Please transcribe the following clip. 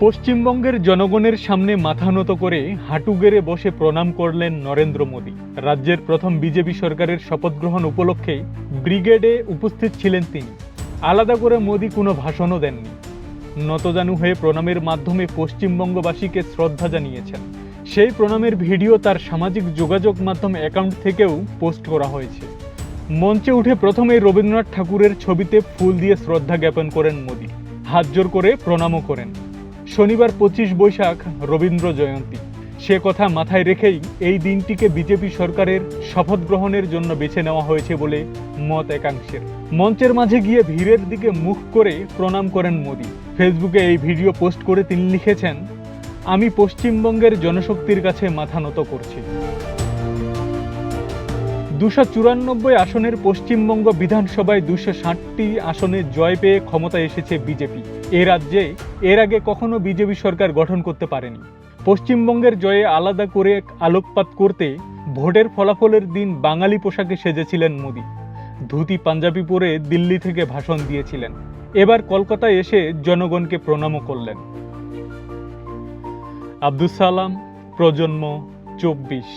পশ্চিমবঙ্গের জনগণের সামনে মাথা নত করে হাঁটু গেড়ে বসে প্রণাম করলেন নরেন্দ্র মোদী। রাজ্যের প্রথম বিজেপি সরকারের শপথ গ্রহণ উপলক্ষে ব্রিগেডে উপস্থিত ছিলেন তিনি। আলাদা করে মোদী কোনো ভাষণও দেননি, নতজানু হয়ে প্রণামের মাধ্যমে পশ্চিমবঙ্গবাসীকে শ্রদ্ধা জানিয়েছেন। সেই প্রণামের ভিডিও তার সামাজিক যোগাযোগ মাধ্যম অ্যাকাউন্ট থেকেও পোস্ট করা হয়েছে। মঞ্চে উঠে প্রথমে রবীন্দ্রনাথ ঠাকুরের ছবিতে ফুল দিয়ে শ্রদ্ধা জ্ঞাপন করেন মোদী, হাত জোর করে প্রণামও করেন। শনিবার 25 বৈশাখ রবীন্দ্র জয়ন্তী, সে কথা মাথায় রেখেই এই দিনটিকে বিজেপি সরকারের শপথ গ্রহণের জন্য বেছে নেওয়া হয়েছে বলে মত একাংশের। মঞ্চের মাঝে গিয়ে ভিড়ের দিকে মুখ করে প্রণাম করেন মোদী। ফেসবুকে এই ভিডিও পোস্ট করে তিনি লিখেছেন, আমি পশ্চিমবঙ্গের জনশক্তির কাছে মাথা নত করছি। 294 আসনের পশ্চিমবঙ্গ বিধানসভায় 260টি আসনে জয় পেয়ে ক্ষমতায় এসেছে বিজেপি। এ রাজ্যে এর আগে কখনো বিজেপি সরকার গঠন করতে পারেনি। পশ্চিমবঙ্গের জয়ে আলাদা করে আলোকপাত করতে ভোটের ফলাফলের দিন বাঙালি পোশাকে সেজেছিলেন মোদী। ধুতি পাঞ্জাবি পরে দিল্লি থেকে ভাষণ দিয়েছিলেন। এবার কলকাতায় এসে জনগণকে প্রণামও করলেন। আব্দুস সালাম, প্রজন্ম 24।